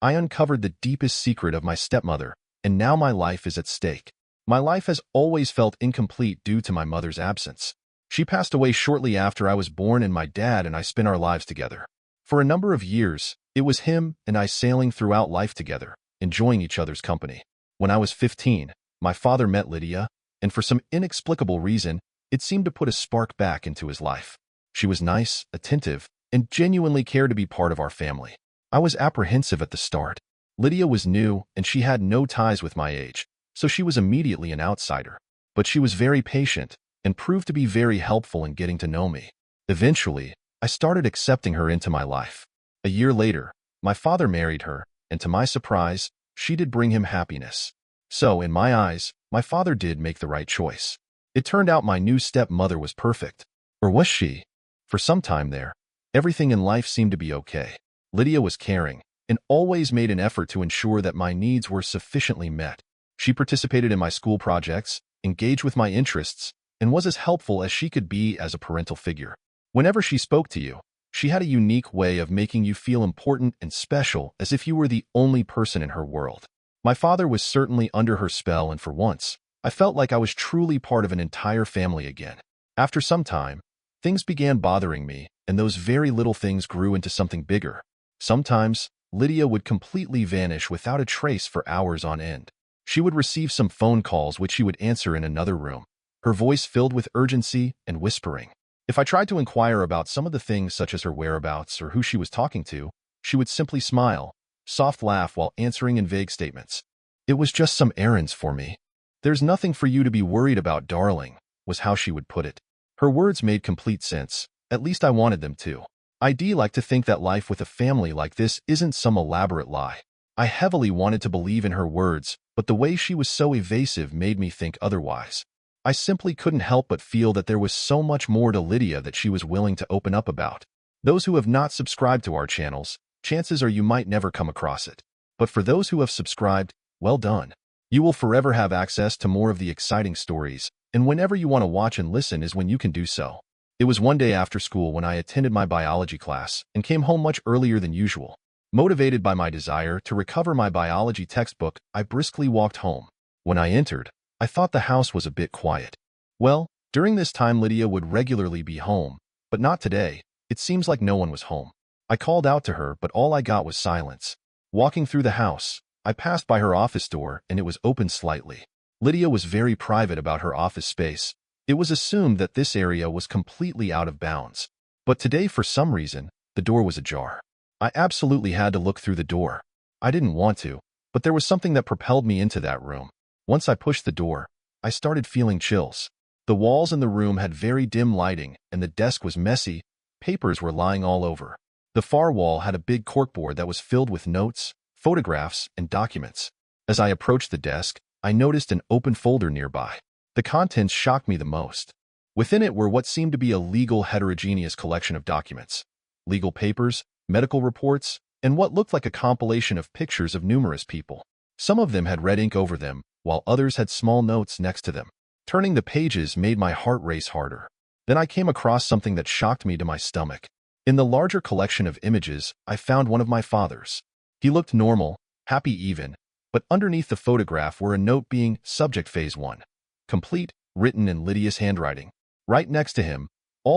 I uncovered the deepest secret of my stepmother, and now my life is at stake. My life has always felt incomplete due to my mother's absence. She passed away shortly after I was born, and my dad and I spent our lives together. For a number of years, it was him and I sailing throughout life together, enjoying each other's company. When I was 15, my father met Lydia, and for some inexplicable reason, it seemed to put a spark back into his life. She was nice, attentive, and genuinely cared to be part of our family. I was apprehensive at the start. Lydia was new, and she had no ties with my age, so she was immediately an outsider. But she was very patient and proved to be very helpful in getting to know me. Eventually, I started accepting her into my life. A year later, my father married her, and to my surprise, she did bring him happiness. So, in my eyes, my father did make the right choice. It turned out my new stepmother was perfect. Or was she? For some time there, everything in life seemed to be okay. Lydia was caring and always made an effort to ensure that my needs were sufficiently met. She participated in my school projects, engaged with my interests, and was as helpful as she could be as a parental figure. Whenever she spoke to you, she had a unique way of making you feel important and special, as if you were the only person in her world. My father was certainly under her spell, and for once, I felt like I was truly part of an entire family again. After some time, things began bothering me, and those very little things grew into something bigger. Sometimes, Lydia would completely vanish without a trace for hours on end. She would receive some phone calls which she would answer in another room, her voice filled with urgency and whispering. If I tried to inquire about some of the things such as her whereabouts or who she was talking to, she would simply smile, soft laugh while answering in vague statements. "It was just some errands for me. There's nothing for you to be worried about, darling," was how she would put it. Her words made complete sense, at least I wanted them to. I'd like to think that life with a family like this isn't some elaborate lie. I heavily wanted to believe in her words, but the way she was so evasive made me think otherwise. I simply couldn't help but feel that there was so much more to Lydia that she was willing to open up about. Those who have not subscribed to our channels, chances are you might never come across it. But for those who have subscribed, well done. You will forever have access to more of the exciting stories, and whenever you want to watch and listen is when you can do so. It was one day after school when I attended my biology class and came home much earlier than usual. Motivated by my desire to recover my biology textbook, I briskly walked home. When I entered, I thought the house was a bit quiet. Well, during this time Lydia would regularly be home, but not today. It seems like no one was home. I called out to her, but all I got was silence. Walking through the house, I passed by her office door and it was open slightly. Lydia was very private about her office space. It was assumed that this area was completely out of bounds. But today, for some reason, the door was ajar. I absolutely had to look through the door. I didn't want to, but there was something that propelled me into that room. Once I pushed the door, I started feeling chills. The walls in the room had very dim lighting, and the desk was messy. Papers were lying all over. The far wall had a big corkboard that was filled with notes, photographs, and documents. As I approached the desk, I noticed an open folder nearby. The contents shocked me the most. Within it were what seemed to be a legal heterogeneous collection of documents. Legal papers, medical reports, and what looked like a compilation of pictures of numerous people. Some of them had red ink over them, while others had small notes next to them. Turning the pages made my heart race harder. Then I came across something that shocked me to my stomach. In the larger collection of images, I found one of my father's. He looked normal, happy even, but underneath the photograph were a note being Subject Phase 1. Complete, written in Lydia's handwriting. Right next to him,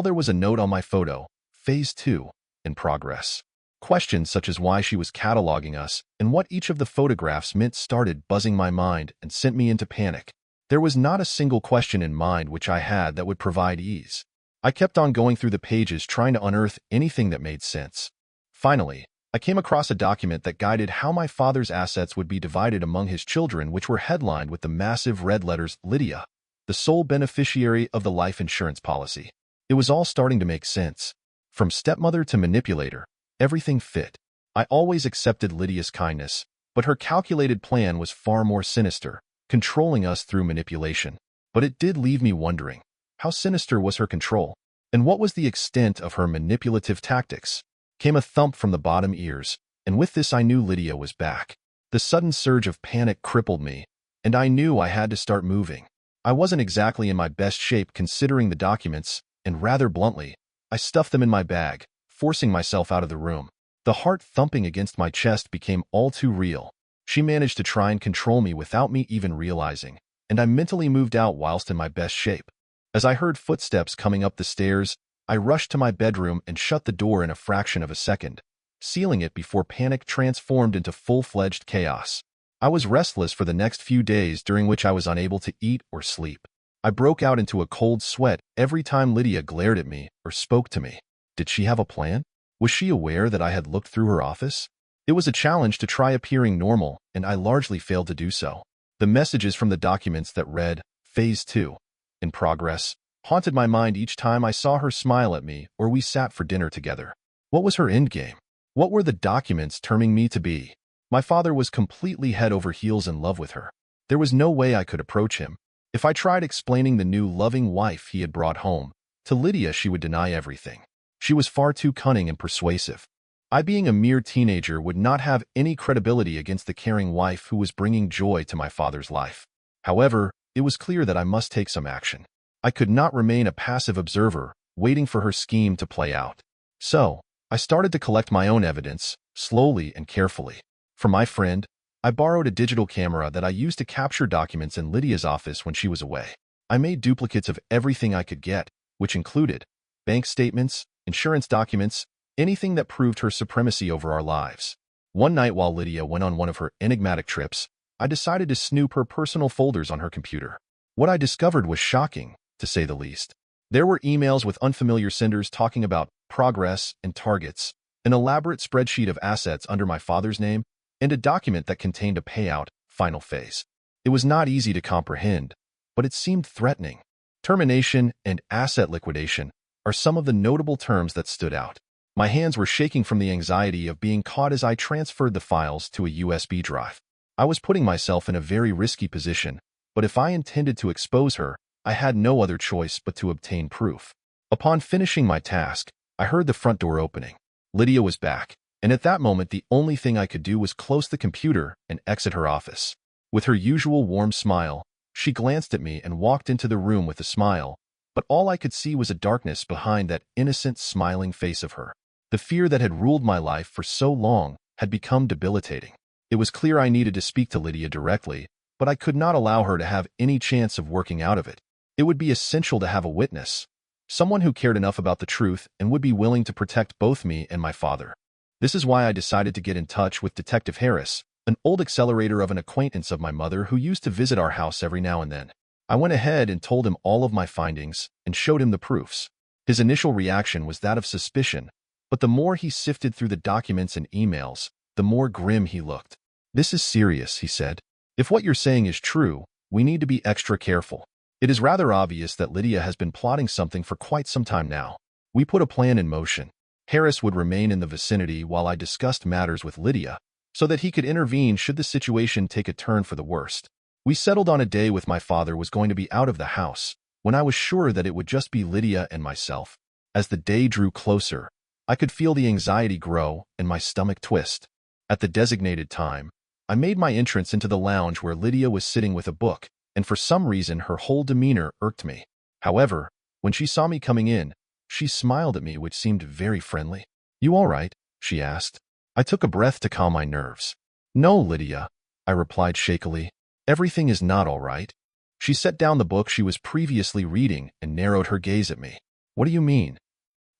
there was a note on my photo, Phase 2, in progress. Questions such as why she was cataloging us and what each of the photographs meant started buzzing my mind and sent me into panic. There was not a single question in mind which I had that would provide ease. I kept on going through the pages trying to unearth anything that made sense. Finally, I came across a document that guided how my father's assets would be divided among his children, which were headlined with the massive red letters Lydia, the sole beneficiary of the life insurance policy. It was all starting to make sense. From stepmother to manipulator, everything fit. I always accepted Lydia's kindness, but her calculated plan was far more sinister, controlling us through manipulation. But it did leave me wondering, how sinister was her control? And what was the extent of her manipulative tactics? Came a thump from the bottom ears, and with this I knew Lydia was back. The sudden surge of panic crippled me, and I knew I had to start moving. I wasn't exactly in my best shape considering the documents, and rather bluntly, I stuffed them in my bag, forcing myself out of the room. The heart thumping against my chest became all too real. She managed to try and control me without me even realizing, and I mentally moved out whilst in my best shape. As I heard footsteps coming up the stairs, I rushed to my bedroom and shut the door in a fraction of a second, sealing it before panic transformed into full-fledged chaos. I was restless for the next few days, during which I was unable to eat or sleep. I broke out into a cold sweat every time Lydia glared at me or spoke to me. Did she have a plan? Was she aware that I had looked through her office? It was a challenge to try appearing normal, and I largely failed to do so. The messages from the documents that read, Phase 2, in progress, haunted my mind each time I saw her smile at me or we sat for dinner together. What was her endgame? What were the documents terming me to be? My father was completely head over heels in love with her. There was no way I could approach him. If I tried explaining the new loving wife he had brought home, to Lydia she would deny everything. She was far too cunning and persuasive. I, being a mere teenager, would not have any credibility against the caring wife who was bringing joy to my father's life. However, it was clear that I must take some action. I could not remain a passive observer, waiting for her scheme to play out. So, I started to collect my own evidence, slowly and carefully. From my friend, I borrowed a digital camera that I used to capture documents in Lydia's office when she was away. I made duplicates of everything I could get, which included bank statements, insurance documents, anything that proved her supremacy over our lives. One night while Lydia went on one of her enigmatic trips, I decided to snoop her personal folders on her computer. What I discovered was shocking, to say the least. There were emails with unfamiliar senders talking about progress and targets, an elaborate spreadsheet of assets under my father's name, and a document that contained a payout, final phase. It was not easy to comprehend, but it seemed threatening. Termination and asset liquidation are some of the notable terms that stood out. My hands were shaking from the anxiety of being caught as I transferred the files to a USB drive. I was putting myself in a very risky position, but if I intended to expose her, I had no other choice but to obtain proof. Upon finishing my task, I heard the front door opening. Lydia was back, and at that moment the only thing I could do was close the computer and exit her office. With her usual warm smile, she glanced at me and walked into the room with a smile, but all I could see was a darkness behind that innocent, smiling face of her. The fear that had ruled my life for so long had become debilitating. It was clear I needed to speak to Lydia directly, but I could not allow her to have any chance of working out of it. It would be essential to have a witness, someone who cared enough about the truth and would be willing to protect both me and my father. This is why I decided to get in touch with Detective Harris, an old accelerator of an acquaintance of my mother who used to visit our house every now and then. I went ahead and told him all of my findings and showed him the proofs. His initial reaction was that of suspicion, but the more he sifted through the documents and emails, the more grim he looked. "This is serious," he said. "If what you're saying is true, we need to be extra careful. It is rather obvious that Lydia has been plotting something for quite some time now." We put a plan in motion. Harris would remain in the vicinity while I discussed matters with Lydia, so that he could intervene should the situation take a turn for the worst. We settled on a day with my father was going to be out of the house, when I was sure that it would just be Lydia and myself. As the day drew closer, I could feel the anxiety grow and my stomach twist. At the designated time, I made my entrance into the lounge where Lydia was sitting with a book, and for some reason her whole demeanor irked me. However, when she saw me coming in, she smiled at me, which seemed very friendly. "You all right?" she asked. I took a breath to calm my nerves. "No, Lydia," I replied shakily. "Everything is not all right." She set down the book she was previously reading and narrowed her gaze at me. "What do you mean?"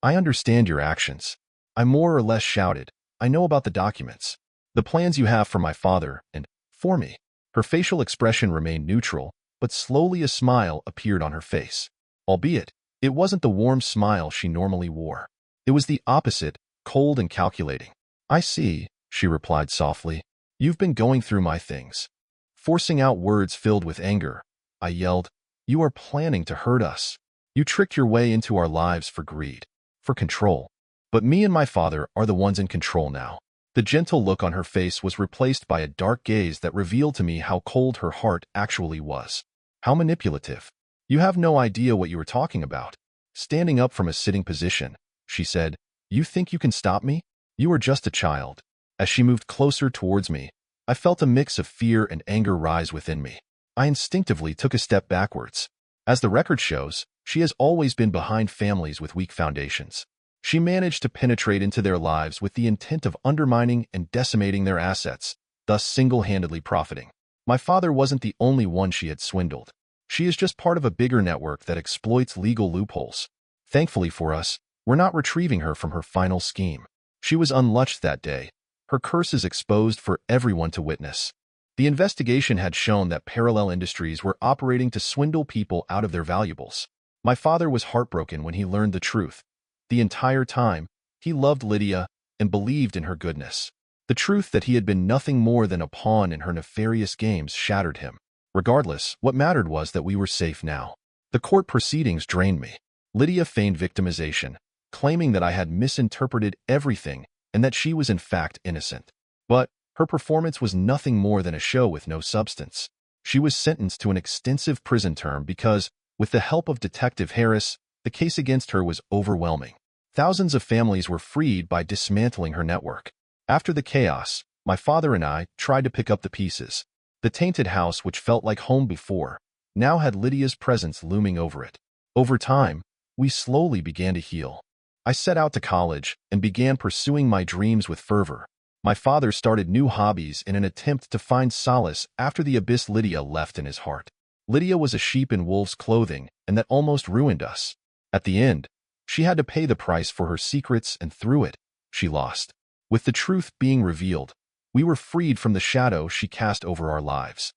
"I understand your actions," I more or less shouted. "I know about the documents, the plans you have for my father and for me." Her facial expression remained neutral, but slowly a smile appeared on her face. Albeit, it wasn't the warm smile she normally wore. It was the opposite, cold and calculating. "I see," she replied softly. "You've been going through my things." Forcing out words filled with anger, I yelled, "You are planning to hurt us. You tricked your way into our lives for greed, for control. But me and my father are the ones in control now." The gentle look on her face was replaced by a dark gaze that revealed to me how cold her heart actually was. How manipulative. "You have no idea what you are talking about." Standing up from a sitting position, she said, "You think you can stop me? You are just a child." As she moved closer towards me, I felt a mix of fear and anger rise within me. I instinctively took a step backwards. As the record shows, she has always been behind families with weak foundations. She managed to penetrate into their lives with the intent of undermining and decimating their assets, thus single-handedly profiting. My father wasn't the only one she had swindled. She is just part of a bigger network that exploits legal loopholes. Thankfully for us, we're not retrieving her from her final scheme. She was unlatched that day, her curses exposed for everyone to witness. The investigation had shown that parallel industries were operating to swindle people out of their valuables. My father was heartbroken when he learned the truth. The entire time, he loved Lydia and believed in her goodness. The truth that he had been nothing more than a pawn in her nefarious games shattered him. Regardless, what mattered was that we were safe now. The court proceedings drained me. Lydia feigned victimization, claiming that I had misinterpreted everything and that she was in fact innocent. But her performance was nothing more than a show with no substance. She was sentenced to an extensive prison term because, with the help of Detective Harris, the case against her was overwhelming. Thousands of families were freed by dismantling her network. After the chaos, my father and I tried to pick up the pieces. The tainted house, which felt like home before, now had Lydia's presence looming over it. Over time, we slowly began to heal. I set out to college and began pursuing my dreams with fervor. My father started new hobbies in an attempt to find solace after the abyss Lydia left in his heart. Lydia was a sheep in wolf's clothing, and that almost ruined us. At the end, she had to pay the price for her secrets, and through it, she lost. With the truth being revealed, we were freed from the shadow she cast over our lives.